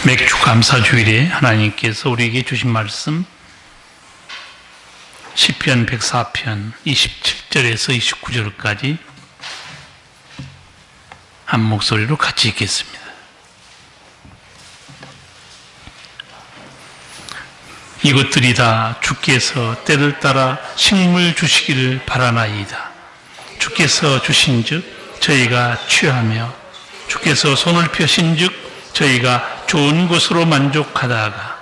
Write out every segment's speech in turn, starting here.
맥주 감사주일에 하나님께서 우리에게 주신 말씀 시편 104편 27절에서 29절까지 한 목소리로 같이 읽겠습니다. 이것들이 다 주께서 때를 따라 식물 주시기를 바라나이다. 주께서 주신즉 저희가 취하며 주께서 손을 펴신즉 저희가 좋은 것으로 만족하다가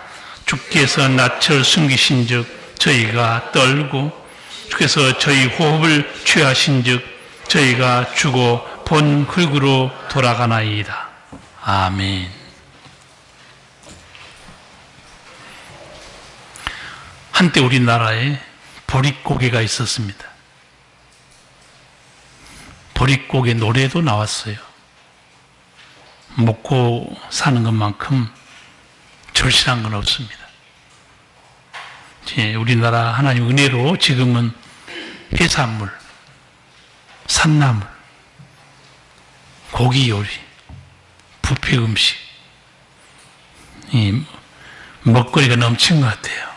주께서 낯을 숨기신즉 저희가 떨고 주께서 저희 호흡을 취하신즉 저희가 죽어 본 흙으로 돌아가나이다. 아멘. 한때 우리나라에 보릿고개가 있었습니다. 보릿고개 노래도 나왔어요. 먹고 사는 것만큼 절실한 건 없습니다. 우리나라 하나님 은혜로 지금은 해산물, 산나물, 고기 요리, 뷔페 음식, 이 먹거리가 넘친 것 같아요.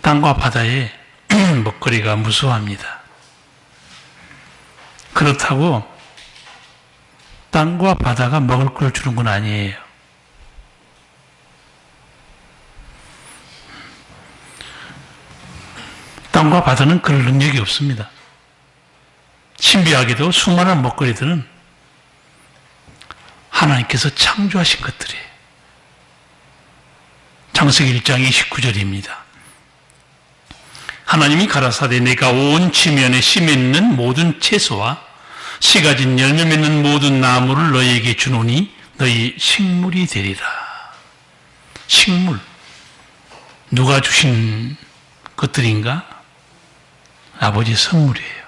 땅과 바다에 먹거리가 무수합니다. 그렇다고 땅과 바다가 먹을 걸 주는 건 아니에요. 땅과 바다는 그럴 능력이 없습니다. 신비하게도 수많은 먹거리들은 하나님께서 창조하신 것들이에요. 창세기 1장 29절입니다. 하나님이 가라사대 내가 온 지면에 씨 맺는 모든 채소와 씨 가진 열매 맺는 모든 나무를 너희에게 주노니 너희 식물이 되리라. 식물. 누가 주신 것들인가? 아버지의 선물이에요.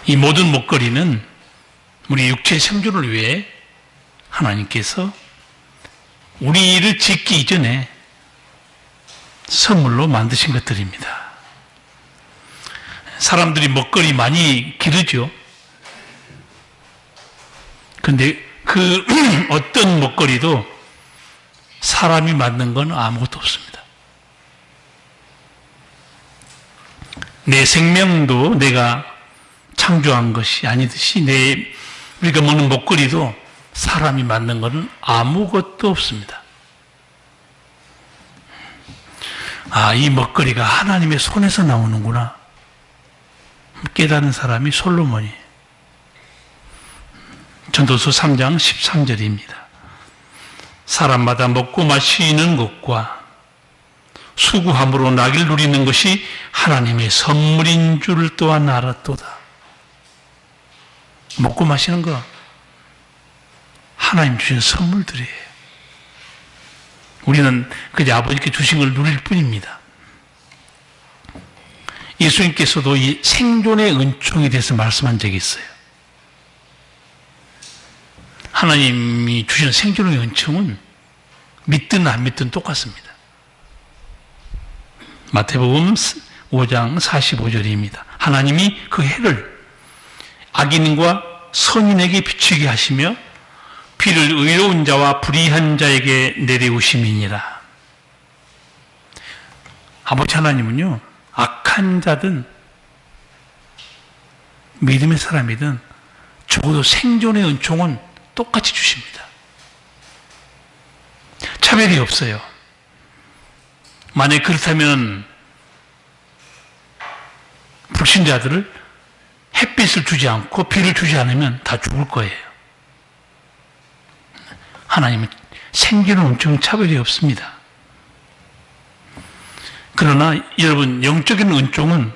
이 모든 먹거리는 우리 육체 생존을 위해 하나님께서 우리를 짓기 이전에 선물로 만드신 것들입니다. 사람들이 먹거리 많이 기르죠. 그런데 그 어떤 먹거리도 사람이 만든 건 아무것도 없습니다. 내 생명도 내가 창조한 것이 아니듯이 우리가 먹는 먹거리도 사람이 만든 것은 아무것도 없습니다. 이 먹거리가 하나님의 손에서 나오는구나. 깨닫는 사람이 솔로몬이에요. 전도서 3장 13절입니다. 사람마다 먹고 마시는 것과 수고함으로 낙을 누리는 것이 하나님의 선물인 줄 또한 알았도다. 먹고 마시는 거 하나님 주신 선물들이에요. 우리는 그저 아버지께 주신 걸 누릴 뿐입니다. 예수님께서도 이 생존의 은총에 대해서 말씀한 적이 있어요. 하나님이 주시는 생존의 은총은 믿든 안 믿든 똑같습니다. 마태복음 5장 45절입니다. 하나님이 그 해를 악인과 선인에게 비추게 하시며 비를 의로운 자와 불의한 자에게 내리우심이니라. 아버지 하나님은요, 악한 자든 믿음의 사람이든 적어도 생존의 은총은 똑같이 주십니다. 차별이 없어요. 만약 그렇다면 불신자들을 햇빛을 주지 않고 비를 주지 않으면 다 죽을 거예요. 하나님은 생존의 은총 차별이 없습니다. 그러나 여러분, 영적인 은총은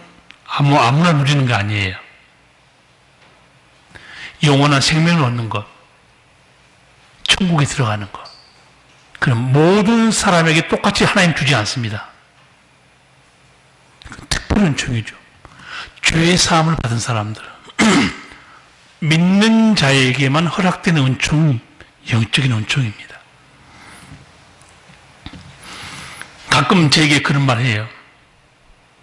아무나 누리는 거 아니에요. 영원한 생명을 얻는 것, 천국에 들어가는 것, 그럼 모든 사람에게 똑같이 하나님 주지 않습니다. 특별한 은총이죠. 죄의 사함을 받은 사람들, 믿는 자에게만 허락되는 은총이 영적인 은총입니다. 가끔 제게 그런 말 해요.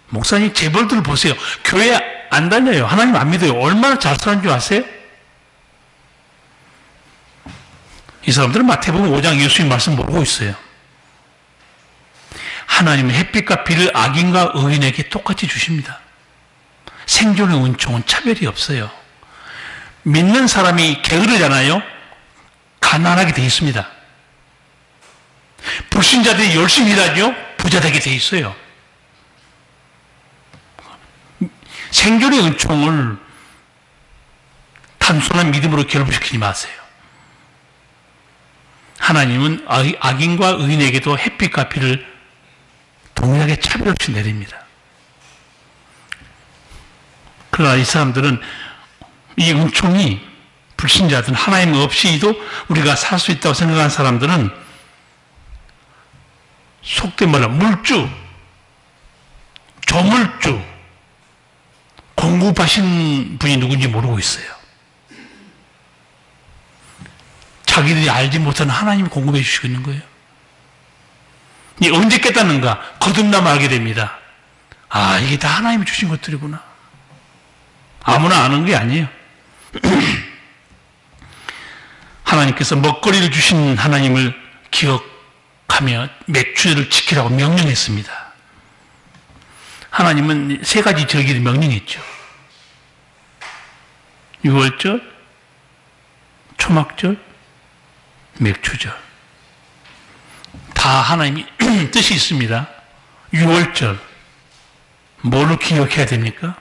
목사님 재벌들 보세요. 교회 안 다녀요. 하나님 안 믿어요. 얼마나 잘 사는 줄 아세요? 이 사람들은 마태복음 5장 예수님 말씀 모르고 있어요. 하나님은 햇빛과 비를 악인과 의인에게 똑같이 주십니다. 생존의 은총은 차별이 없어요. 믿는 사람이 게으르잖아요. 가난하게 되어 있습니다. 불신자들이 열심히 일하죠. 부자 되게 되어 있어요. 생존의 은총을 단순한 믿음으로 결부시키지 마세요. 하나님은 악인과 의인에게도 햇빛과 비를 동일하게 차별 없이 내립니다. 그러나 이 사람들은 이 은총이 불신자들은 하나님 없이도 우리가 살 수 있다고 생각하는 사람들은 속된 말로 물주, 조물주, 공급하신 분이 누군지 모르고 있어요. 자기들이 알지 못하는 하나님이 공급해 주시고 있는 거예요. 언제 깨닫는가? 거듭나면 알게 됩니다. 아, 이게 다 하나님이 주신 것들이구나. 아무나 아는 게 아니에요. 하나님께서 먹거리를 주신 하나님을 기억하며 맥주를 지키라고 명령했습니다. 하나님은 세 가지 절기를 명령했죠. 유월절, 초막절, 맥주절. 다 하나님이 뜻이 있습니다. 유월절, 뭐를 기억해야 됩니까?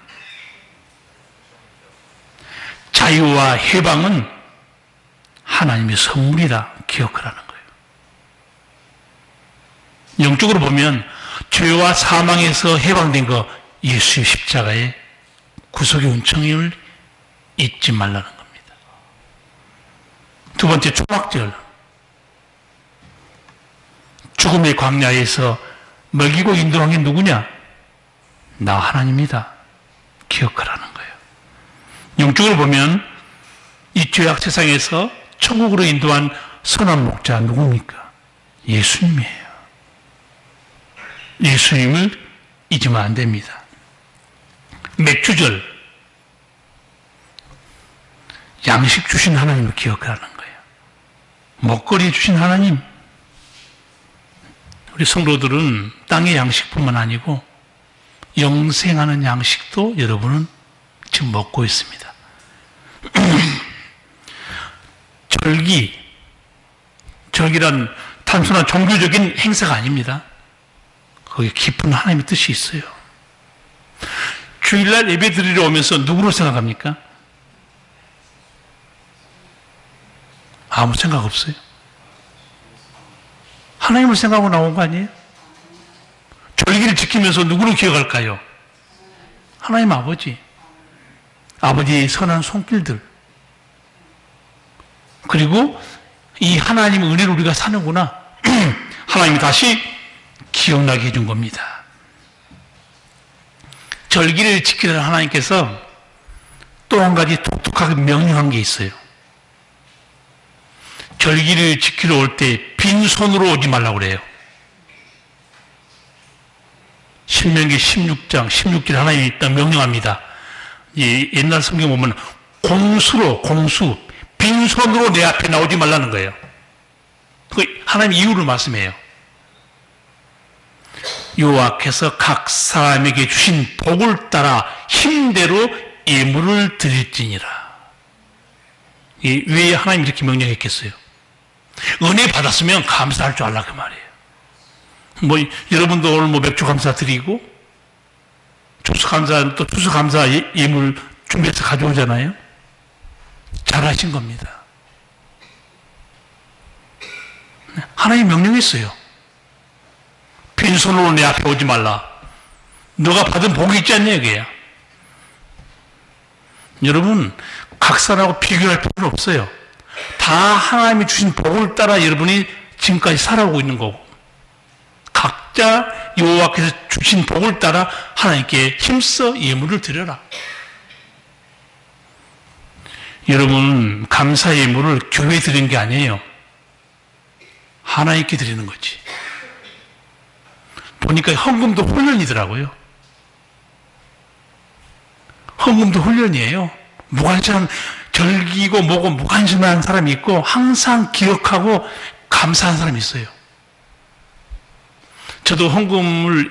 자유와 해방은 하나님의 선물이다 기억하라는 거예요. 영적으로 보면 죄와 사망에서 해방된 거 예수의 십자가의 구속의 은총을 잊지 말라는 겁니다. 두 번째 초막절, 죽음의 광야에서 먹이고 인도한 게 누구냐? 나 하나님이다 기억하라는 거예요. 영적으로 보면 이 죄악 세상에서 천국으로 인도한 선한 목자 누굽니까? 예수님이에요. 예수님을 잊으면 안 됩니다. 맥주절, 양식 주신 하나님을 기억하라는 거예요. 먹거리 주신 하나님. 우리 성도들은 땅의 양식뿐만 아니고 영생하는 양식도 여러분은 지금 먹고 있습니다. 절기란 단순한 종교적인 행사가 아닙니다. 거기에 깊은 하나님의 뜻이 있어요. 주일날 예배 드리러 오면서 누구를 생각합니까? 아무 생각 없어요. 하나님을 생각하고 나온 거 아니에요? 절기를 지키면서 누구를 기억할까요? 하나님 아버지. 아버지의 선한 손길들. 그리고 이 하나님의 은혜로 우리가 사는구나. 하나님이 다시 기억나게 해준 겁니다. 절기를 지키는 하나님께서 또 한 가지 독특하게 명령한 게 있어요. 절기를 지키러 올 때 빈손으로 오지 말라고 그래요. 신명기 16장 16절 하나님이 일단 명령합니다. 옛날 성경 보면 공수 빈손으로 내 앞에 나오지 말라는 거예요. 하나님 이유를 말씀해요. 여호와께서 각 사람에게 주신 복을 따라 힘대로 예물을 드릴지니라. 왜 하나님 이렇게 명령했겠어요? 은혜 받았으면 감사할 줄 알라 그 말이에요. 여러분도 오늘 맥주 감사 드리고 추수감사 예물 준비해서 가져오잖아요. 잘하신 겁니다. 하나님 명령했어요. 빈손으로 내 앞에 오지 말라. 너가 받은 복이 있지 않냐 이게야. 여러분 각사라고 비교할 필요는 없어요. 다 하나님이 주신 복을 따라 여러분이 지금까지 살아오고 있는 거고, 각자 여호와께서 주신 복을 따라 하나님께 힘써 예물을 드려라. 여러분 감사 예물을 교회에 드리는 게 아니에요. 하나님께 드리는 거지. 보니까 헌금도 훈련이더라고요. 헌금도 훈련이에요. 무관심한 절기고 뭐고 무관심한 사람이 있고 항상 기억하고 감사한 사람이 있어요. 저도 헌금을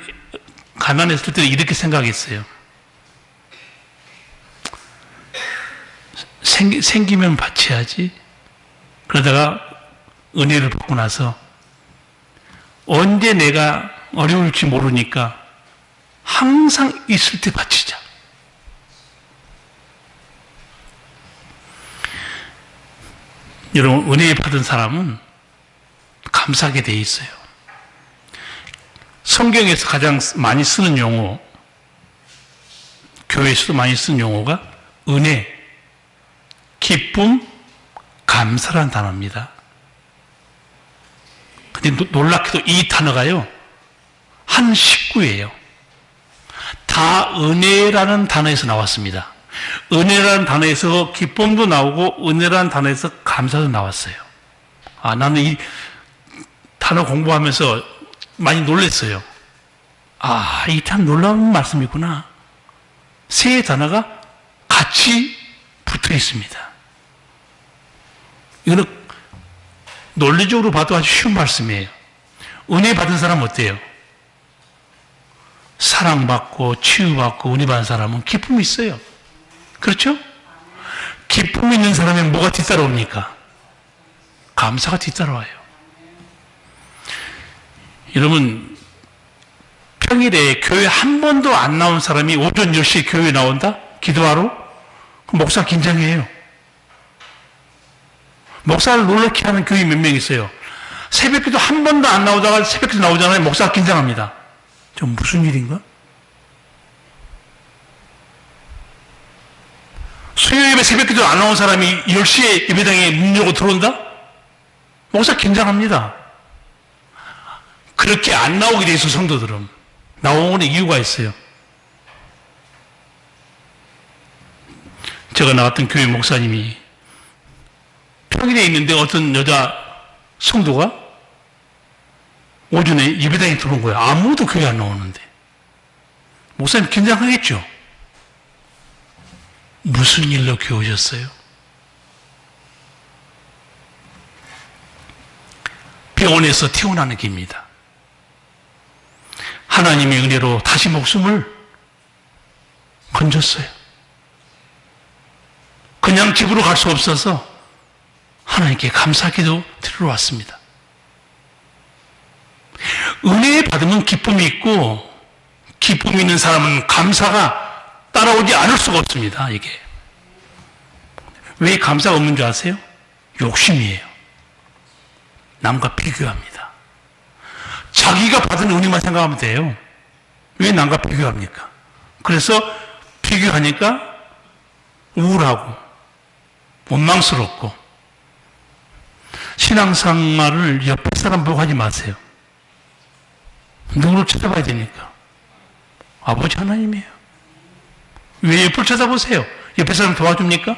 가난했을 때 이렇게 생각했어요. 생기면 바쳐야지. 그러다가 은혜를 받고 나서 언제 내가 어려울지 모르니까 항상 있을 때 바치자. 여러분, 은혜 받은 사람은 감사하게 돼 있어요. 성경에서 가장 많이 쓰는 용어, 교회에서도 많이 쓰는 용어가 은혜, 기쁨, 감사란 단어입니다. 근데 놀랍게도 이 단어가요, 한 식구예요. 다 은혜라는 단어에서 나왔습니다. 은혜라는 단어에서 기쁨도 나오고 은혜라는 단어에서 감사도 나왔어요. 나는 이 단어 공부하면서 많이 놀랐어요. 이 참 놀라운 말씀이구나. 세 단어가 같이 붙어 있습니다. 이거는 논리적으로 봐도 아주 쉬운 말씀이에요. 은혜 받은 사람 어때요? 사랑받고 치유받고 은혜 받은 사람은 기쁨이 있어요. 그렇죠? 기쁨이 있는 사람은 뭐가 뒤따라옵니까? 감사가 뒤따라와요. 여러분, 평일에 교회 한 번도 안 나온 사람이 오전 10시에 교회에 나온다? 기도하러? 그럼 목사 긴장해요. 목사를 놀랍게 하는 교회 몇 명 있어요. 새벽기도 한 번도 안 나오다가 새벽기도 나오잖아요. 목사가 긴장합니다. 좀 무슨 일인가? 수요일에 새벽기도 안 나온 사람이 10시에 예배당에 문 열고 들어온다? 목사 긴장합니다. 그렇게 안 나오게 돼 있어, 성도들은. 나오는 이유가 있어요. 제가 나갔던 교회 목사님이 평일에 있는데 어떤 여자 성도가 오전에 예배당에 들어온 거예요. 아무도 교회 안 나오는데. 목사님 긴장하겠죠? 무슨 일로 교회 오셨어요? 병원에서 태어나는 길입니다. 하나님의 은혜로 다시 목숨을 건졌어요. 그냥 집으로 갈 수 없어서 하나님께 감사기도 드리러 왔습니다. 은혜 받으면 기쁨이 있고 기쁨이 있는 사람은 감사가 따라오지 않을 수가 없습니다. 이게 왜 감사가 없는 줄 아세요? 욕심이에요. 남과 비교합니다. 자기가 받은 은혜만 생각하면 돼요. 왜 남과 비교합니까? 그래서 비교하니까 우울하고 원망스럽고 신앙생활을 옆에 사람 보고 하지 마세요. 누구를 찾아봐야 되니까? 아버지 하나님이에요. 왜 옆을 쳐다보세요? 옆에 사람 도와줍니까?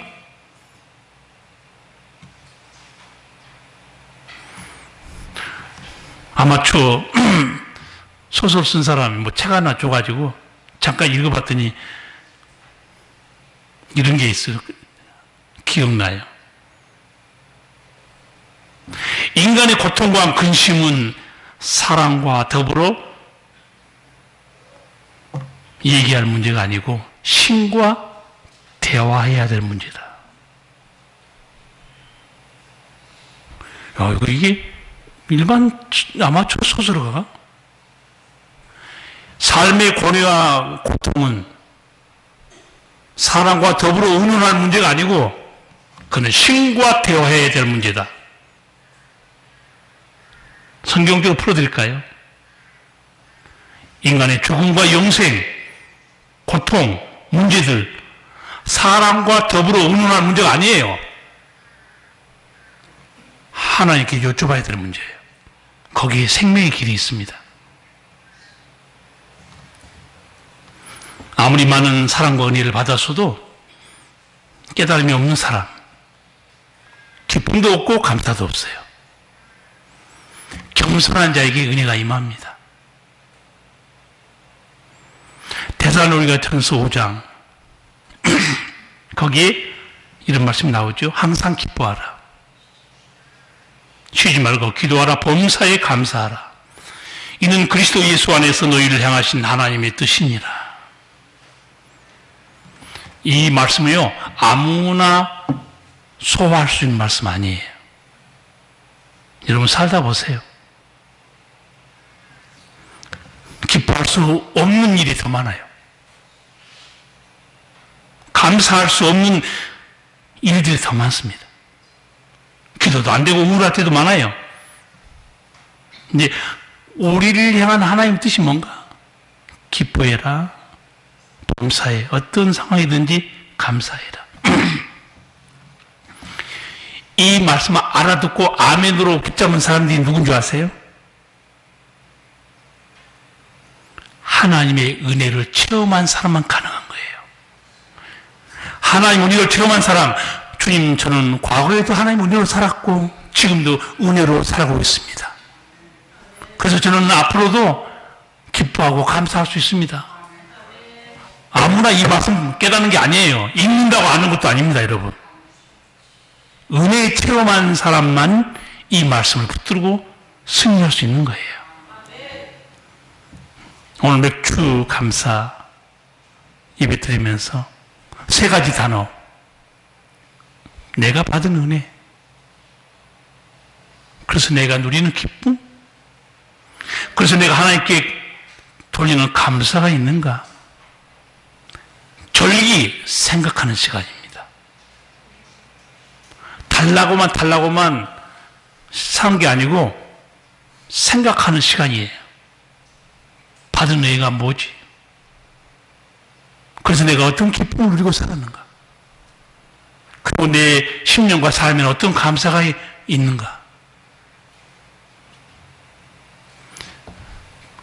아마추어 소설 쓴 사람이 책 하나 줘가지고 잠깐 읽어봤더니 이런 게 있어요. 기억나요. 인간의 고통과 근심은 사랑과 더불어 얘기할 문제가 아니고 신과 대화해야 될 문제다. 이게 일반 아마추어 소설가가 삶의 고뇌와 고통은 사랑과 더불어 의논할 문제가 아니고 그는 신과 대화해야 될 문제다. 성경적으로 풀어드릴까요? 인간의 죽음과 영생, 고통, 문제들 사람과 더불어 의논할 문제가 아니에요. 하나님께 여쭤봐야 될 문제예요. 거기에 생명의 길이 있습니다. 아무리 많은 사랑과 은혜를 받았어도 깨달음이 없는 사람, 기쁨도 없고 감사도 없어요. 겸손한 자에게 은혜가 임합니다. 데살로니가 전서 5장 거기에 이런 말씀이 나오죠. 항상 기뻐하라. 쉬지 말고 기도하라. 범사에 감사하라. 이는 그리스도 예수 안에서 너희를 향하신 하나님의 뜻이니라. 이 말씀을요, 아무나 소화할 수 있는 말씀 아니에요. 여러분 살다 보세요. 기뻐할 수 없는 일이 더 많아요. 감사할 수 없는 일들이 더 많습니다. 기도도 안 되고 우울할 때도 많아요. 이제 우리를 향한 하나님의 뜻이 뭔가? 기뻐해라. 범사에 어떤 상황이든지 감사해라. 이 말씀을 알아듣고 아멘으로 붙잡은 사람들이 누군 줄 아세요? 하나님의 은혜를 체험한 사람만 가능한 거예요. 하나님 은혜를 체험한 사람, 주님 저는 과거에도 하나님 은혜로 살았고 지금도 은혜로 살아가고 있습니다. 그래서 저는 앞으로도 기뻐하고 감사할 수 있습니다. 아무나 이 말씀 깨닫는 게 아니에요. 읽는다고 아는 것도 아닙니다, 여러분. 은혜 체험한 사람만 이 말씀을 붙들고 승리할 수 있는 거예요. 오늘 맥주 감사 예배 드리면서 세 가지 단어. 내가 받은 은혜. 그래서 내가 누리는 기쁨. 그래서 내가 하나님께 돌리는 감사가 있는가. 절기 생각하는 시간입니다. 달라고만 사는 게 아니고 생각하는 시간이에요. 받은 은혜가 뭐지? 그래서 내가 어떤 기쁨을 누리고 살았는가? 그리고 내 심령과 삶에는 어떤 감사가 있는가?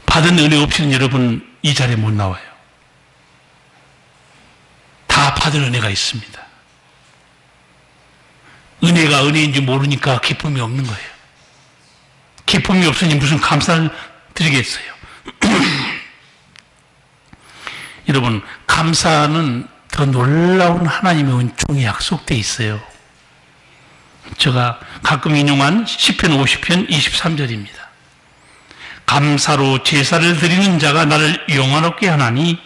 받은 은혜 없이는 여러분 이 자리에 못 나와요. 다 받은 은혜가 있습니다. 은혜가 은혜인지 모르니까 기쁨이 없는 거예요. 기쁨이 없으니 무슨 감사를 드리겠어요. 여러분, 감사는 더 놀라운 하나님의 은총이 약속되어 있어요. 제가 가끔 인용한 시편 50편 23절입니다. 감사로 제사를 드리는 자가 나를 영화롭게 하나니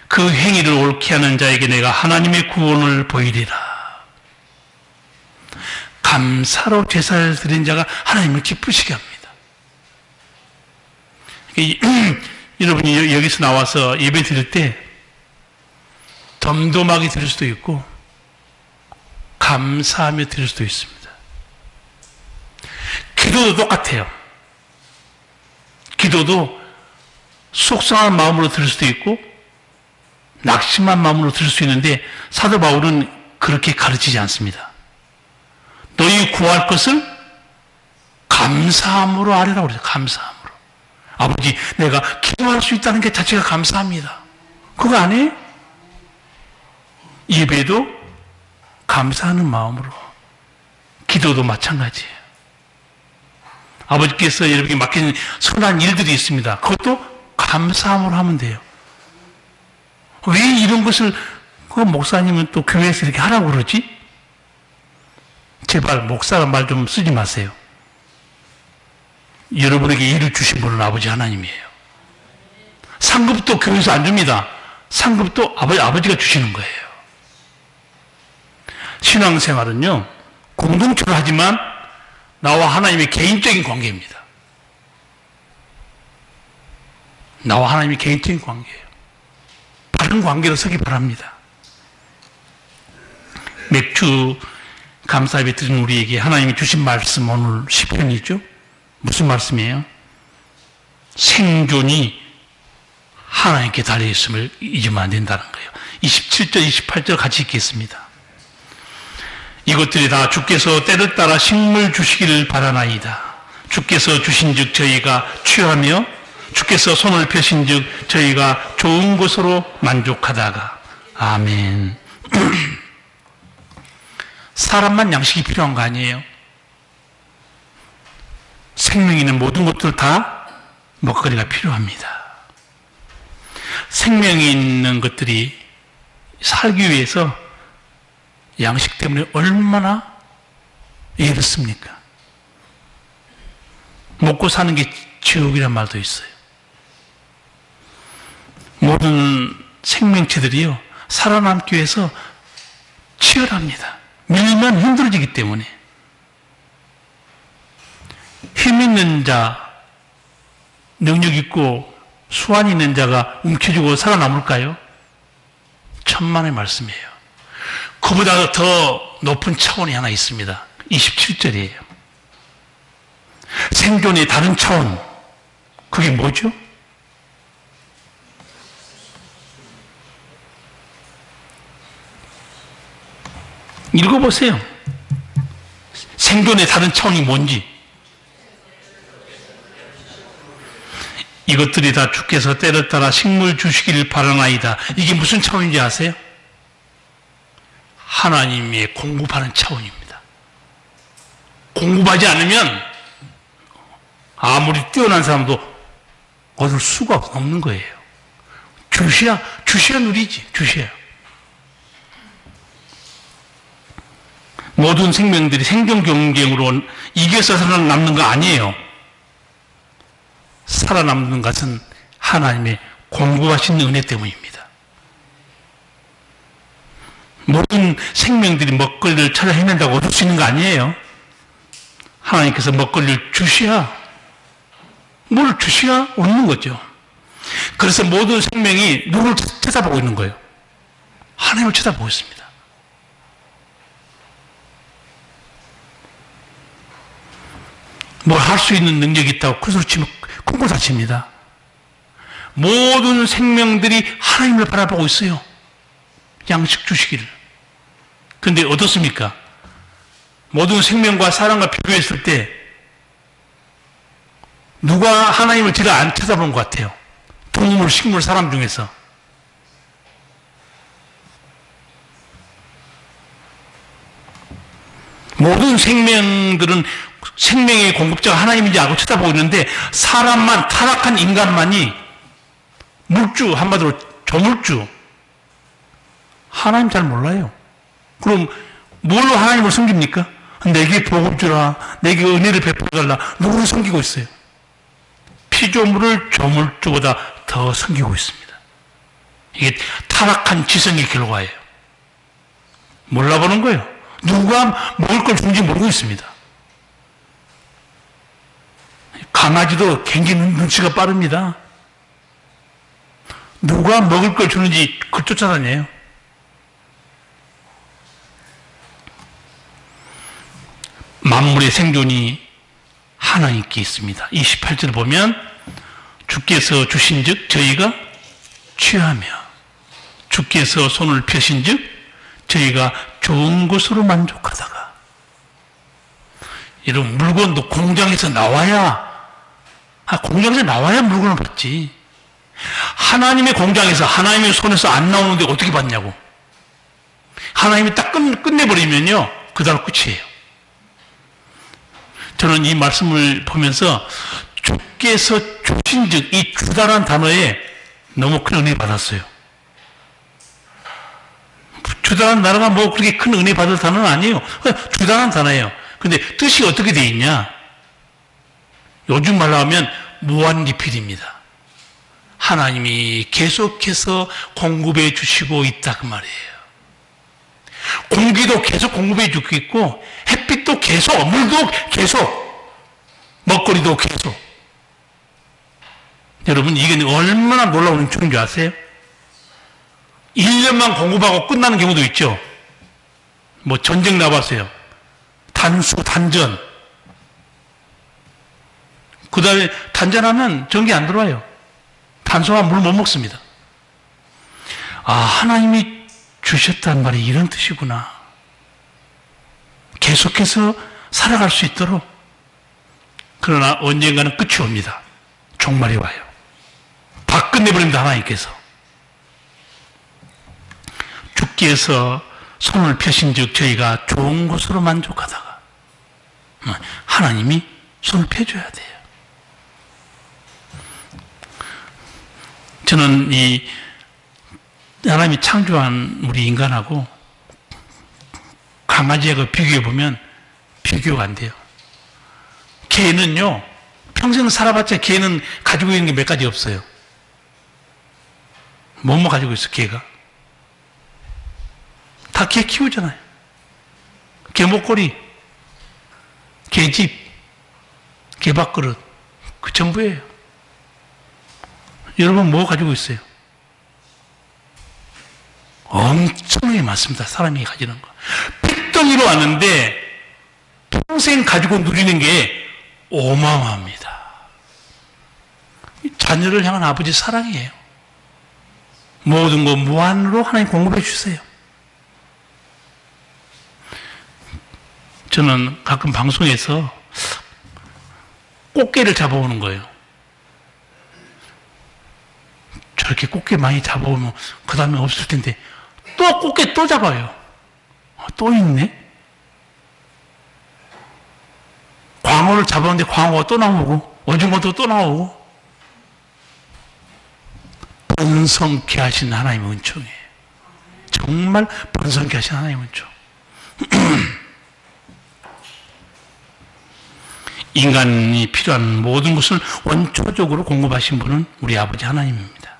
그 행위를 옳게 하는 자에게 내가 하나님의 구원을 보이리라. 감사로 제사를 드린 자가 하나님을 기쁘시게 합니다. 여러분이 여기서 나와서 예배 드릴 때 덤덤하게 드릴 수도 있고 감사하며 드릴 수도 있습니다. 기도도 똑같아요. 기도도 속상한 마음으로 드릴 수도 있고 낙심한 마음으로 드릴 수 있는데 사도 바울은 그렇게 가르치지 않습니다. 너희 구할 것을 감사함으로 하리라고 그래요. 감사함으로. 아버지, 내가 기도할 수 있다는 게 자체가 감사합니다. 그거 안 해요? 예배도 감사하는 마음으로. 기도도 마찬가지예요. 아버지께서 여러분에게 맡긴 선한 일들이 있습니다. 그것도 감사함으로 하면 돼요. 왜 이런 것을 그 목사님은 또 교회에서 이렇게 하라고 그러지? 제발 목사란 말 좀 쓰지 마세요. 여러분에게 일을 주신 분은 아버지 하나님이에요. 상급도 교회에서 안 줍니다. 상급도 아버지가 주시는 거예요. 신앙생활은요, 공동체로 하지만 나와 하나님의 개인적인 관계입니다. 나와 하나님의 개인적인 관계예요. 바른 관계로 서기 바랍니다. 맥주 감사 예배 드린 우리에게 하나님이 주신 말씀 오늘 시편이죠. 무슨 말씀이에요? 생존이 하나님께 달려있음을 잊으면 안 된다는 거예요. 27절, 28절 같이 읽겠습니다. 이것들이 다 주께서 때를 따라 식물 주시기를 바라나이다. 주께서 주신즉 저희가 취하며 주께서 손을 펴신즉 저희가 좋은 것으로 만족하다가. 아멘. 사람만 양식이 필요한 거 아니에요? 생명이 있는 모든 것들 다 먹거리가 필요합니다. 생명이 있는 것들이 살기 위해서 양식 때문에 얼마나 애롭습니까? 먹고 사는 게 지옥이란 말도 있어요. 모든 생명체들이요, 살아남기 위해서 치열합니다. 밀면 힘들어지기 때문에. 힘 있는 자, 능력 있고 수완 있는 자가 움켜쥐고 살아남을까요? 천만의 말씀이에요. 그보다 더 높은 차원이 하나 있습니다. 27절이에요. 생존의 다른 차원. 그게 뭐죠? 읽어보세요. 생존의 다른 차원이 뭔지. 이것들이 다 주께서 때를 따라 식물 주시기를 바라나이다. 이게 무슨 차원인지 아세요? 하나님의 공급하는 차원입니다. 공급하지 않으면 아무리 뛰어난 사람도 얻을 수가 없는 거예요. 주셔야 누리지. 주셔야. 모든 생명들이 생존 경쟁으로 이겨서 살아남는 거 아니에요. 살아남는 것은 하나님의 공급하신 은혜 때문입니다. 모든 생명들이 먹거리를 찾아 헤맨다고 얻을 수 있는 거 아니에요. 하나님께서 먹거리를 주셔야, 뭘 주셔야 얻는 거죠. 그래서 모든 생명이 누구를 쳐다보고 있는 거예요? 하나님을 쳐다보고 있습니다. 뭘 할 수 있는 능력이 있다고 큰 소리 치면 쿵쿵 다칩니다. 모든 생명들이 하나님을 바라보고 있어요. 양식 주시기를. 그런데 어떻습니까? 모든 생명과 사람과 비교했을 때 누가 하나님을 제일 안 쳐다보는 것 같아요? 동물, 식물, 사람 중에서. 모든 생명들은 생명의 공급자가 하나님인지 알고 쳐다보고 있는데 사람만, 타락한 인간만이 물주, 한마디로 조물주, 하나님 잘 몰라요. 그럼 뭘로 하나님을 섬깁니까? 내게 복을 주라, 내게 은혜를 베풀어달라. 누구를 섬기고 있어요? 피조물을 조물주보다 더 섬기고 있습니다. 이게 타락한 지성의 결과예요. 몰라보는 거예요. 누가 먹을 걸 주는지 모르고 있습니다. 강아지도 굉장히 눈치가 빠릅니다. 누가 먹을 걸 주는지 그걸 쫓아다녀요. 만물의 생존이 하나님께 있습니다. 28절을 보면 주께서 주신즉 저희가 취하며 주께서 손을 펴신즉 저희가 좋은 것으로 만족하다가. 이런 물건도 공장에서 나와야, 공장에서 나와야 물건을 받지. 하나님의 공장에서, 하나님의 손에서 안 나오는데 어떻게 받냐고. 하나님이 딱 끝내버리면요, 그다음 끝이에요. 저는 이 말씀을 보면서 주께서 주신즉, 이 주다라는 단어에 너무 큰 은혜 받았어요. 주다라는 단어가 뭐 그렇게 큰 은혜 받을 단어는 아니에요. 주다라는 단어예요. 근데 뜻이 어떻게 되어 있냐? 요즘 말로 하면 무한리필입니다. 하나님이 계속해서 공급해 주시고 있다 그 말이에요. 공기도 계속 공급해 주고 있고, 햇빛도 계속, 물도 계속, 먹거리도 계속. 여러분, 이게 얼마나 놀라운 축인 줄 아세요? 1년만 공급하고 끝나는 경우도 있죠. 뭐 전쟁 나봤어요. 단수, 단전. 그 다음에 단전하면 전기 안 들어와요. 단수와 물 못 먹습니다. 아, 하나님이 주셨단 말이 이런 뜻이구나. 계속해서 살아갈 수 있도록. 그러나 언젠가는 끝이 옵니다. 종말이 와요. 다 끝내버립니다, 하나님께서. 주께서 손을 펴신즉 저희가 좋은 것으로 만족하다가. 하나님이 손을 펴줘야 돼요. 저는 이 하나님이 창조한 우리 인간하고 강아지하고 비교해보면 비교가 안 돼요. 개는요, 평생 살아봤자 개는 가지고 있는 게 몇 가지 없어요. 뭐뭐 가지고 있어, 개가? 다 개 키우잖아요. 개 목걸이, 개 집, 개 밥그릇, 그 전부예요. 여러분 뭐 가지고 있어요? 엄청나게 많습니다. 사람이 가지는 거. 핏덩이로 왔는데 평생 가지고 누리는 게 어마어마합니다. 자녀를 향한 아버지 사랑이에요. 모든 거 무한으로 하나님 공급해 주세요. 저는 가끔 방송에서 꽃게를 잡아오는 거예요. 저렇게 꽃게 많이 잡아오면 그 다음에 없을 텐데 또 꽃게 또 잡아요. 또 있네? 광어를 잡았는데 광어가 또 나오고 오징어도 또 나오고 번성케 하신 하나님의 은총이에요. 정말 번성케 하신 하나님의 은총. 인간이 필요한 모든 것을 원초적으로 공급하신 분은 우리 아버지 하나님입니다.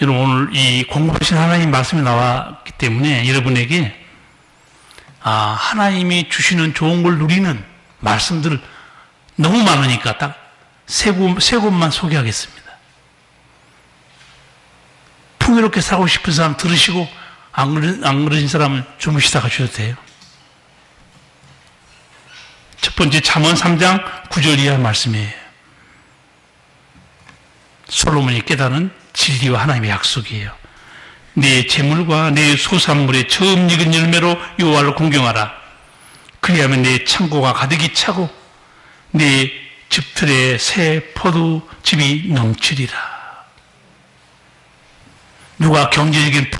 여러분 오늘 이 공급하신 하나님 말씀이 나왔기 때문에 여러분에게 하나님이 주시는 좋은 걸 누리는 말씀들 너무 많으니까 딱 세 곳만 소개하겠습니다. 풍요롭게 살고 싶은 사람 들으시고 안 그러신 사람은 주무시다 가셔도 돼요. 첫 번째 잠언 3장 9절 이하 말씀이에요. 솔로몬이 깨달은 진리와 하나님의 약속이에요. 내 재물과 내 소산물의 처음 익은 열매로 여호와를 공경하라. 그리하면 내 창고가 가득히 차고 내 집틀에 새 포도즙이 넘치리라. 누가 경제적인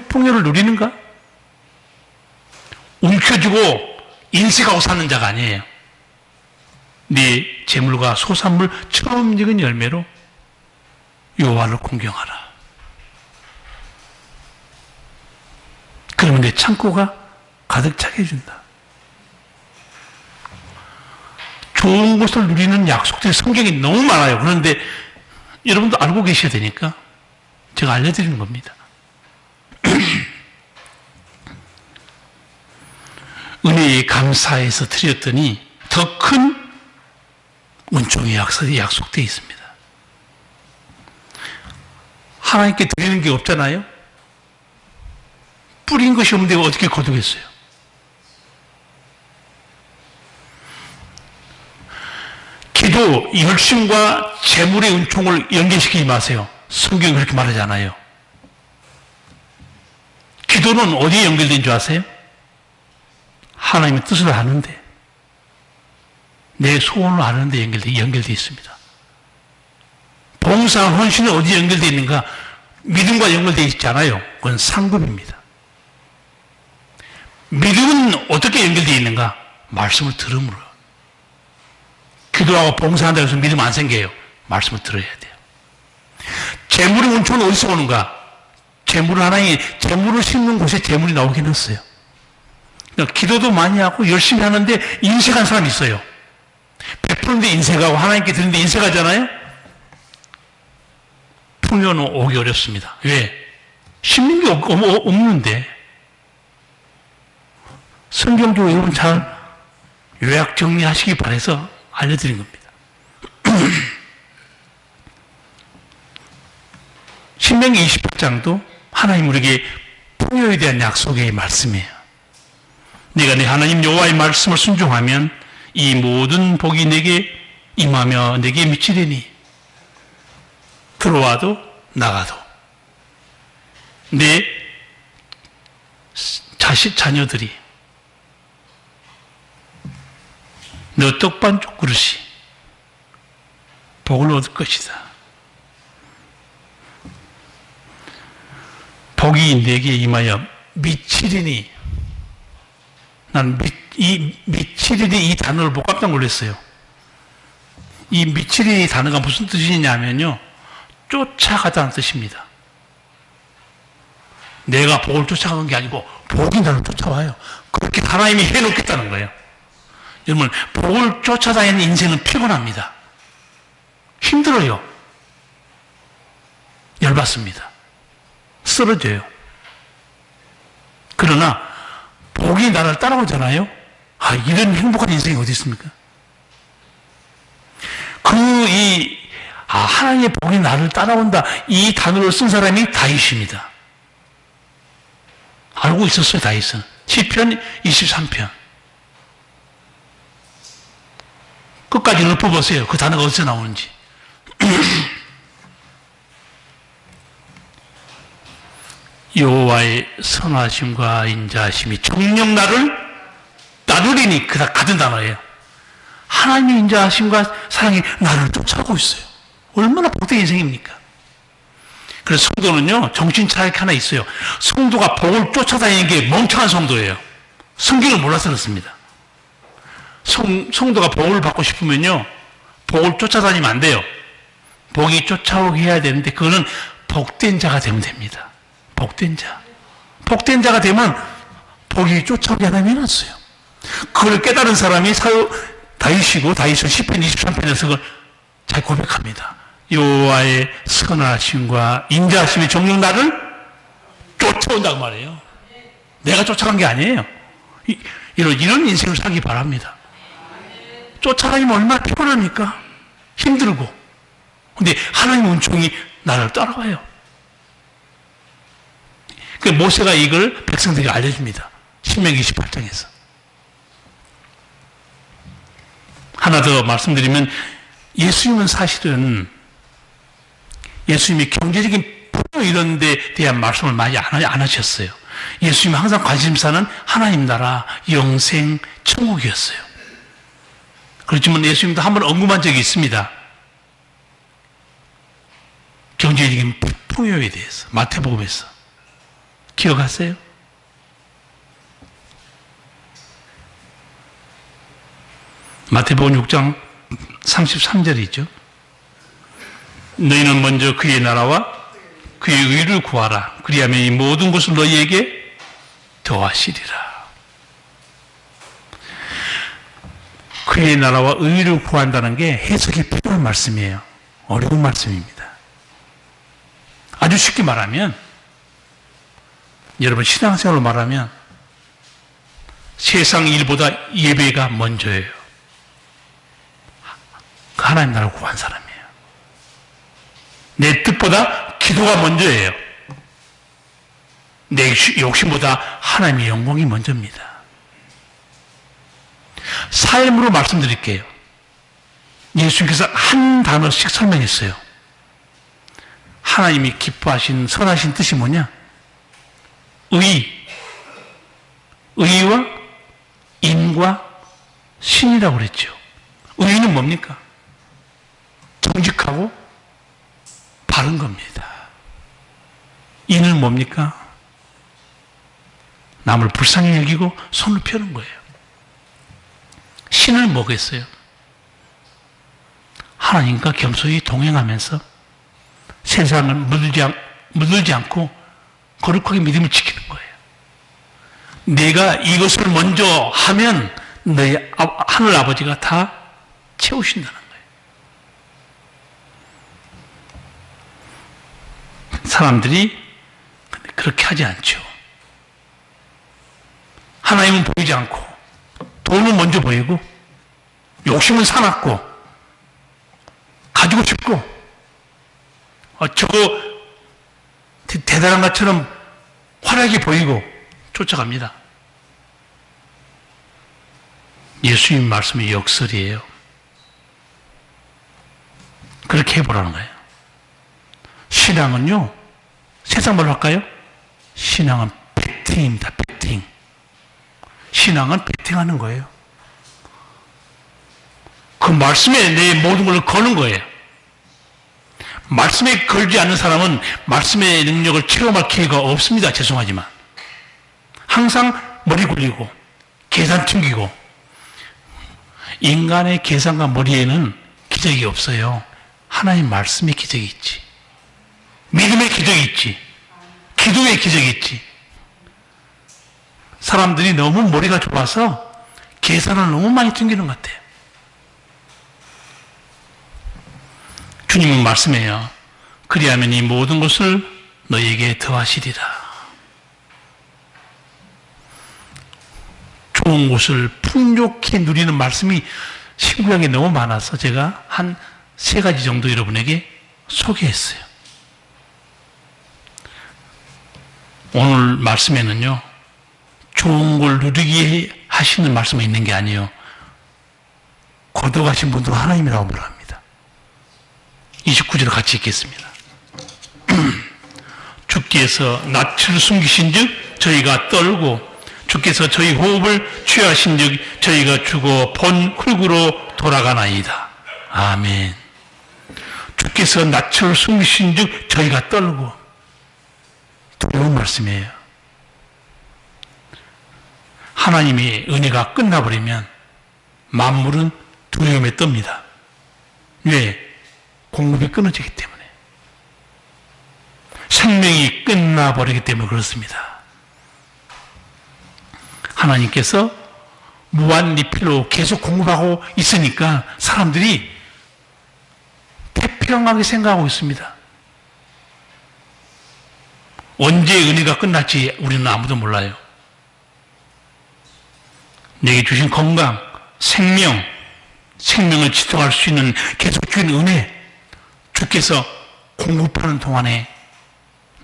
풍요를 누리는가? 움켜쥐고 인색하고 사는 자가 아니에요. 네 재물과 소산물 처음 익은 열매로 여호와를 공경하라. 그러면 내 창고가 가득 차게 해준다. 좋은 것을 누리는 약속들이 성경이 너무 많아요. 그런데 여러분도 알고 계셔야 되니까 제가 알려드리는 겁니다. 은혜에 감사해서 드렸더니 더 큰 은총의 약속이 약속되어 있습니다. 하나님께 드리는 게 없잖아요. 뿌린 것이 없는데 어떻게 거두겠어요? 기도, 열심과 재물의 은총을 연계시키지 마세요. 성경이 그렇게 말하지 않아요. 기도는 어디에 연결된 줄 아세요? 하나님의 뜻을 아는데, 내 소원을 아는데 연결되어 있습니다. 봉사, 헌신은 어디에 연결되어 있는가? 믿음과 연결되어 있지 않아요. 그건 상급입니다. 믿음은 어떻게 연결되어 있는가? 말씀을 들음으로. 기도하고 봉사한다고 해서 믿음 안 생겨요. 말씀을 들어야 돼요. 재물의 은총은 어디서 오는가? 재물을 하나님, 재물을 심는 곳에 재물이 나오긴 했어요. 그러니까 기도도 많이 하고 열심히 하는데 인색한 사람이 있어요. 베푸는데 인색하고 하나님께 드리는데 인색하잖아요? 풍요는 오기 어렵습니다. 왜? 심는 게 없는데. 성경적으로 여러분 잘 요약 정리하시기 바라서 알려드린 겁니다. 신명기 28장도 하나님 우리에게 풍요에 대한 약속의 말씀이에요. 네가 내 하나님 여호와의 말씀을 순종하면 이 모든 복이 내게 임하며 내게 미치리니 들어와도 나가도 내 자녀들이 너 떡반죽 그릇이 복을 얻을 것이다. 복이 내게 임하여 미치리니, 난 미치리니 이 단어를 보고 깜짝 놀랐어요. 이 미치리니 단어가 무슨 뜻이냐면요, 쫓아가다는 뜻입니다. 내가 복을 쫓아가는 게 아니고 복이 나를 쫓아와요. 그렇게 하나님이 해놓겠다는 거예요. 여러분, 복을 쫓아다니는 인생은 피곤합니다. 힘들어요. 열받습니다. 쓰러져요. 그러나 복이 나를 따라오잖아요. 이런 행복한 인생이 어디 있습니까? 하나님의 복이 나를 따라온다, 이 단어를 쓴 사람이 다윗입니다. 알고 있었어요, 다윗은. 시편 23편. 끝까지 읊어보세요. 그 단어가 어디서 나오는지. 여호와의 선하심과 인자하심이 정녕 나를 따르리니, 같은 단어예요. 하나님의 인자하심과 사랑이 나를 쫓아오고 있어요. 얼마나 복된 인생입니까? 그래서 성도는요, 정신 차리게 하나 있어요. 성도가 복을 쫓아다니는 게 멍청한 성도예요. 성경을 몰라서 그렇습니다. 성도가 복을 받고 싶으면요, 복을 쫓아다니면 안 돼요. 복이 쫓아오게 해야 되는데, 그거는 복된 자가 되면 됩니다. 복된 자. 복된 자가 되면 복이 쫓아오게 하나님이 해놨어요. 그걸 깨달은 사람이 다윗이고, 다윗은 시편 23편에서 그걸 잘 고백합니다. 여호와의 선하심과 인자하심이 정녕 나를 쫓아온다고 말해요. 내가 쫓아간 게 아니에요. 이런 인생을 살기 바랍니다. 쫓아다니면 얼마나 피곤합니까? 힘들고. 근데 하나님의 은총이 나를 따라와요. 그 모세가 이걸 백성들에게 알려줍니다. 신명기 28장에서. 하나 더 말씀드리면, 예수님은 사실은 예수님이 경제적인 풍요 이런 데 대한 말씀을 많이 안 하셨어요. 예수님은 항상 관심사는 하나님 나라, 영생, 천국이었어요. 그렇지만 예수님도 한번 언급한 적이 있습니다. 경제적인 풍요에 대해서, 마태복음에서. 기억하세요? 마태복음 6장 33절이죠. 너희는 먼저 그의 나라와 그의 의를 구하라. 그리하면 이 모든 것을 너희에게 더하시리라. 그의 나라와 의를 구한다는 게 해석이 필요한 말씀이에요. 어려운 말씀입니다. 아주 쉽게 말하면, 여러분 신앙생활로 말하면 세상 일보다 예배가 먼저예요. 하나님 나라를 구한 사람이에요. 내 뜻보다 기도가 먼저예요. 내 욕심보다 하나님의 영광이 먼저입니다. 삶으로 말씀드릴게요. 예수님께서 한 단어씩 설명했어요. 하나님이 기뻐하신 선하신 뜻이 뭐냐? 의와 인과 신이라고 그랬죠. 의는 뭡니까? 정직하고 바른 겁니다. 인은 뭡니까? 남을 불쌍히 여기고 손을 펴는 거예요. 신은 뭐겠어요? 하나님과 겸손히 동행하면서 세상을 물들지 않고 거룩하게 믿음을 지키는 거예요. 내가 이것을 먼저 하면 너희 하늘 아버지가 다 채우신다는 거예요. 사람들이 그렇게 하지 않죠. 하나님은 보이지 않고 돈은 먼저 보이고 욕심은 사납고 가지고 싶고 저거 대단한 것처럼 활약이 보이고 쫓아갑니다. 예수님 말씀이 역설이에요. 그렇게 해보라는 거예요. 신앙은요, 세상 말로 할까요? 신앙은 배팅입니다. 배팅. 신앙은 배팅하는 거예요. 그 말씀에 내 모든 걸 거는 거예요. 말씀에 걸지 않는 사람은 말씀의 능력을 체험할 기회가 없습니다. 죄송하지만. 항상 머리 굴리고 계산 튕기고, 인간의 계산과 머리에는 기적이 없어요. 하나님 말씀의 기적이 있지. 믿음의 기적이 있지. 기도의 기적이지. 사람들이 너무 머리가 좁아서 계산을 너무 많이 챙기는 것 같아요. 주님은 말씀해요. 그리하면 이 모든 것을 너희에게 더하시리라. 좋은 것을 풍족히 누리는 말씀이 신구약에 너무 많아서 제가 한 3가지 정도 여러분에게 소개했어요. 오늘 말씀에는요, 좋은 걸 누리게 하시는 말씀이 있는 게 아니에요. 거듭하신 분들은 하나님이라고 말합니다. 29절 같이 읽겠습니다. 주께서 낯을 숨기신 즉 저희가 떨고 주께서 저희 호흡을 취하신 즉 저희가 죽어 본 흙으로 돌아가나이다. 아멘. 주께서 낯을 숨기신 즉 저희가 떨고, 두려운 말씀이에요. 하나님의 은혜가 끝나버리면 만물은 두려움에 떱니다. 왜? 공급이 끊어지기 때문에. 생명이 끝나버리기 때문에 그렇습니다. 하나님께서 무한 리필로 계속 공급하고 있으니까 사람들이 태평하게 생각하고 있습니다. 언제 은혜가 끝날지 우리는 아무도 몰라요. 내게 주신 건강, 생명을 지탱할 수 있는 계속 주신 은혜, 주께서 공급하는 동안에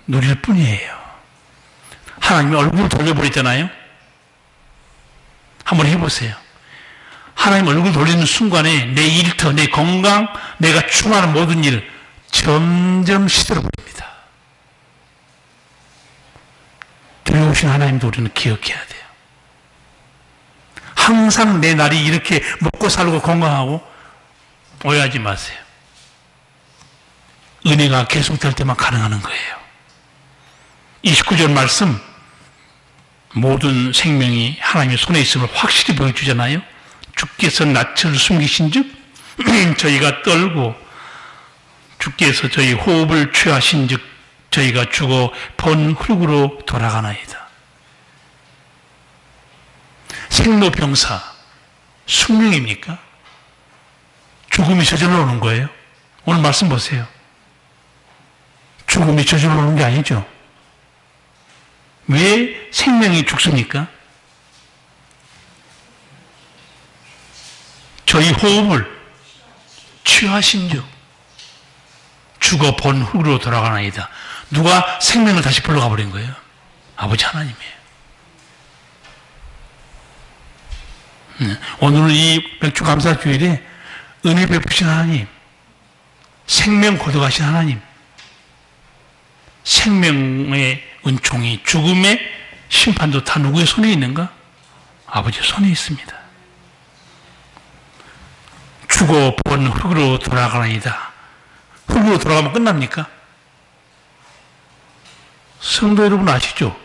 누릴 뿐이에요. 하나님이 얼굴을 돌려버리잖아요. 한번 해보세요. 하나님 얼굴 돌리는 순간에 내 일터, 내 건강, 내가 추구하는 모든 일 점점 시들어버립니다. 두려우신 하나님도 우리는 기억해야 돼요. 항상 내 날이 이렇게 먹고 살고 건강하고 오해하지 마세요. 은혜가 계속될 때만 가능한 거예요. 29절 말씀, 모든 생명이 하나님의 손에 있음을 확실히 보여주잖아요. 주께서 낯을 숨기신 즉 저희가 떨고 주께서 저희 호흡을 취하신 즉 저희가 죽어 본 흙으로 돌아가나이다. 생로병사, 숙명입니까? 죽음이 저절로 오는 거예요? 오늘 말씀 보세요. 죽음이 저절로 오는 게 아니죠. 왜 생명이 죽습니까? 저희 호흡을 취하신 즉 죽어 본 흙으로 돌아가나이다. 누가 생명을 다시 불러가 버린 거예요? 아버지 하나님이에요. 오늘은 이 맥주 감사 주일에 은혜 베푸신 하나님, 생명 거둬가신 하나님, 생명의 은총이, 죽음의 심판도 다 누구의 손에 있는가? 아버지의 손에 있습니다. 죽어 본 흙으로 돌아가나이다. 흙으로 돌아가면 끝납니까? 성도 여러분 아시죠?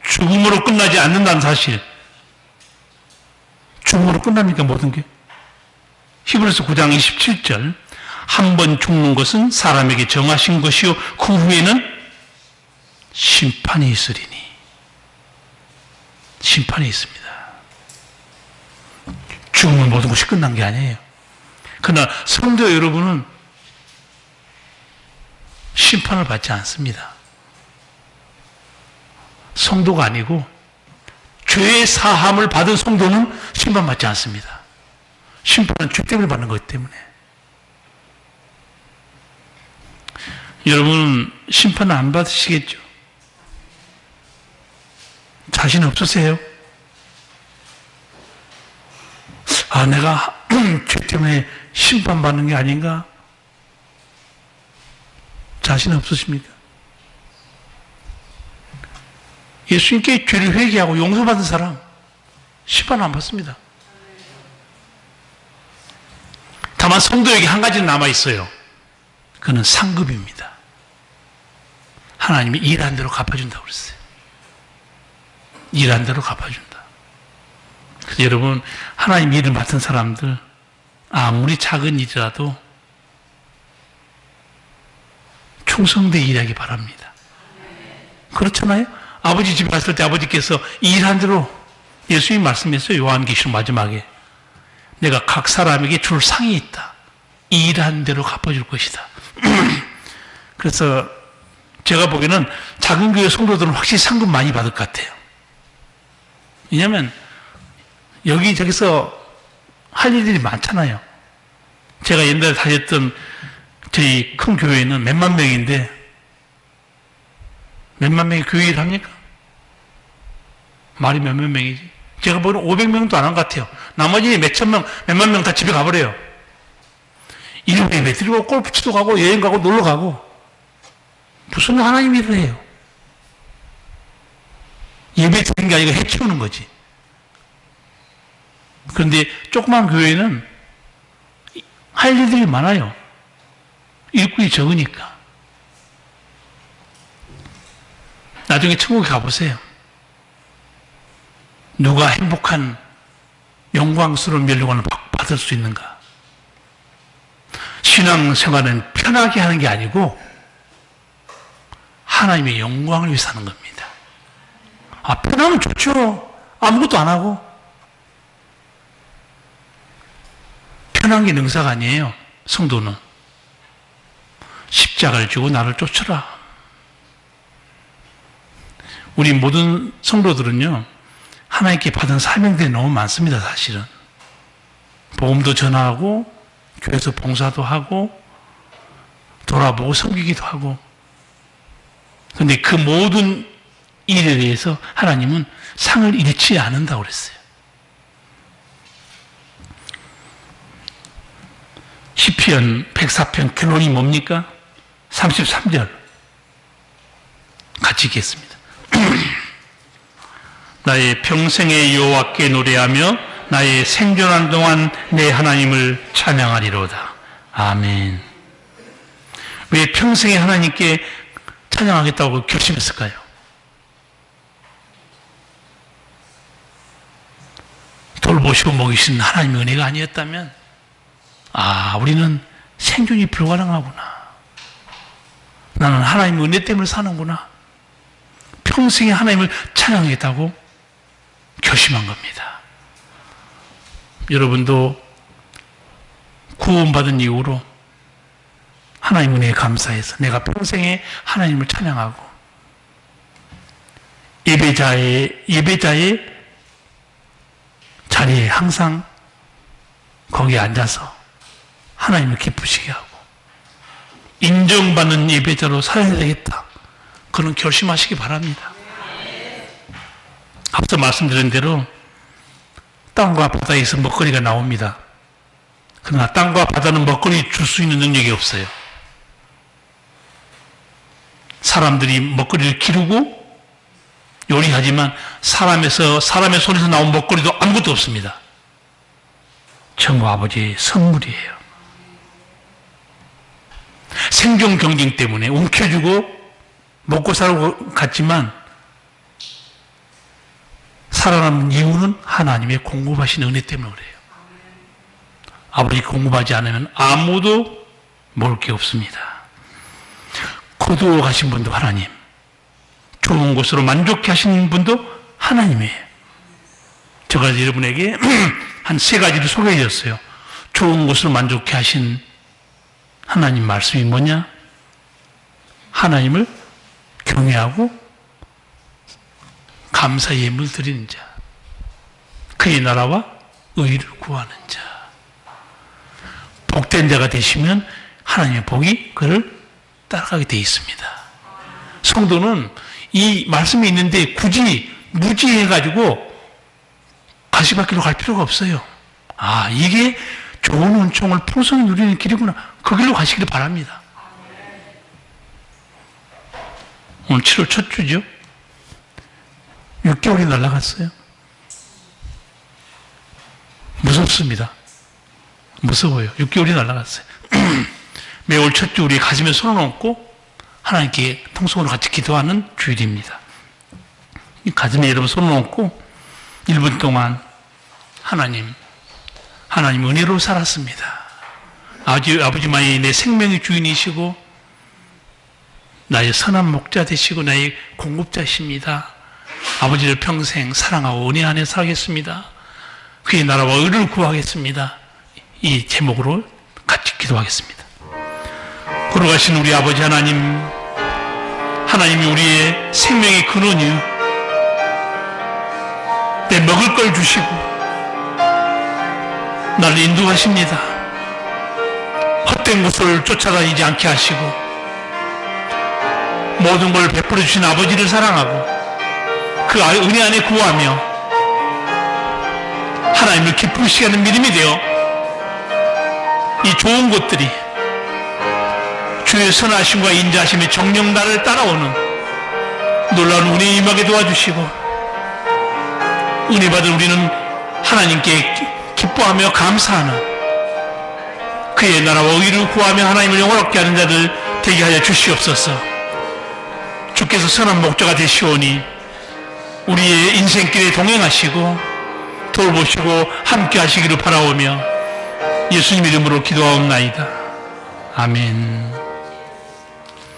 죽음으로 끝나지 않는다는 사실. 죽음으로 끝납니까? 모든 게? 히브리서 9장 27절, 한 번 죽는 것은 사람에게 정하신 것이요 그 후에는 심판이 있으리니. 심판이 있습니다. 죽으면 모든 것이 끝난 게 아니에요. 그러나 성도 여러분은 심판을 받지 않습니다. 성도가 아니고 죄의 사함을 받은 성도는 심판받지 않습니다. 심판은 죄 때문에 받는 거기 때문에. 여러분은 심판을 안 받으시겠죠? 자신 없으세요? 아, 내가 죄 때문에 심판받는 게 아닌가? 자신 없으십니까? 예수님께 죄를 회개하고 용서받은 사람 심판 안 받습니다. 다만 성도에게 한 가지는 남아있어요. 그는 상급입니다. 하나님이 일한 대로 갚아준다고 그랬어요. 일한 대로 갚아준다. 그래서 여러분, 하나님 일을 맡은 사람들 아무리 작은 일이라도 충성되게 일하기 바랍니다. 그렇잖아요? 아버지 집에 갔을 때 아버지께서 일한 대로 예수님이 말씀했어요. 요한계시록 마지막에. 내가 각 사람에게 줄 상이 있다. 일한 대로 갚아줄 것이다. 그래서 제가 보기에는 작은 교회 성도들은 확실히 상금 많이 받을 것 같아요. 왜냐하면 여기저기서 할 일들이 많잖아요. 제가 옛날에 다녔던 저희 큰 교회는 몇만 명인데 몇만 명이 교회 일 합니까? 말이 몇만 명이지? 제가 보기에는 500명도 안 한 것 같아요. 나머지 몇천 명, 몇만 명 다 집에 가버려요. 이름 예배 드리고 골프 치러 가고 여행 가고 놀러 가고 무슨 하나님 일을 해요? 예배 드리는 게 아니라 해치우는 거지. 그런데 조그만 교회는 할 일들이 많아요. 일꾼이 적으니까. 나중에 천국에 가보세요. 누가 행복한 영광스러운 멸류관을 받을 수 있는가? 신앙생활은 편하게 하는 게 아니고 하나님의 영광을 위해서 하는 겁니다. 편하면 좋죠. 아무것도 안 하고. 편한 게 능사가 아니에요. 성도는. 십자가를 지고 나를 쫓으라. 우리 모든 성도들은요, 하나님께 받은 사명들이 너무 많습니다, 사실은. 복음도 전하고, 교회에서 봉사도 하고, 돌아보고 섬기기도 하고. 그런데 그 모든 일에 대해서 하나님은 상을 잃지 않는다고 그랬어요. 시편 104편 결론이 뭡니까? 33절 같이 읽겠습니다. 나의 평생의 여호와께 노래하며 나의 생존한 동안 내 하나님을 찬양하리로다. 아멘. 왜 평생에 하나님께 찬양하겠다고 결심했을까요? 돌보시고 먹이신 하나님의 은혜가 아니었다면 우리는 생존이 불가능하구나. 나는 하나님의 은혜 때문에 사는구나. 평생에 하나님을 찬양하겠다고 결심한 겁니다. 여러분도 구원받은 이후로 하나님 은혜에 감사해서 내가 평생에 하나님을 찬양하고 예배자의 자리에 항상 거기에 앉아서 하나님을 기쁘시게 하고 인정받는 예배자로 살아야 되겠다. 그런 결심하시기 바랍니다. 앞서 말씀드린 대로 땅과 바다에서 먹거리가 나옵니다. 그러나 땅과 바다는 먹거리 줄 수 있는 능력이 없어요. 사람들이 먹거리를 기르고 요리하지만 사람의 손에서 나온 먹거리도 아무것도 없습니다. 천국 아버지의 선물이에요. 생존 경쟁 때문에 움켜쥐고 먹고 살고 갔지만 살아남는 이유는 하나님의 공급하신 은혜 때문에 그래요. 아버지 공급하지 않으면 아무도 먹을 게 없습니다. 거두어 가신 분도 하나님, 좋은 곳으로 만족해 하시는 분도 하나님이에요. 제가 여러분에게 한 3가지를 소개해 줬어요. 좋은 곳으로 만족해 하신 하나님 말씀이 뭐냐? 하나님을 경외하고 감사 예물 드리는 자, 그의 나라와 의를 구하는 자. 복된 자가 되시면 하나님의 복이 그를 따라가게 되어 있습니다. 성도는 이 말씀이 있는데 굳이 무지해가지고 가시밭길로 갈 필요가 없어요. 이게 좋은 은총을 풍성히 누리는 길이구나. 그 길로 가시기를 바랍니다. 오늘 7월 첫 주죠. 6개월이 날아갔어요. 무섭습니다. 무서워요. 6개월이 날아갔어요. 매월 첫 주 우리 가슴에 손을 얹고 하나님께 통성으로 같이 기도하는 주일입니다. 가슴에 여러분 손을 얹고 1분 동안 하나님 은혜로 살았습니다. 아버지만이 내 생명의 주인이시고 나의 선한 목자 되시고 나의 공급자십니다. 아버지를 평생 사랑하고 은혜 안에 살겠습니다. 그의 나라와 의를 구하겠습니다. 이 제목으로 같이 기도하겠습니다. 걸어가신 우리 아버지 하나님, 하나님이 우리의 생명의 근원이요, 내 먹을 걸 주시고 나를 인도하십니다. 헛된 것을 쫓아다니지 않게 하시고 모든 걸 베풀어 주신 아버지를 사랑하고 그 은혜 안에 구하며 하나님을 기쁘시게 하는 믿음이 되어 이 좋은 것들이 주의 선하심과 인자하심의 정령 나를 따라오는 놀라운 은혜에 임하게 도와주시고, 은혜 받은 우리는 하나님께 기뻐하며 감사하는 그의 나라와 의를 구하며 하나님을 영원롭게 하는 자들 되게 하여 주시옵소서. 주께서 선한 목자가 되시오니 우리의 인생길에 동행하시고 돌보시고 함께 하시기를 바라오며 예수님 이름으로 기도하옵나이다. 아멘.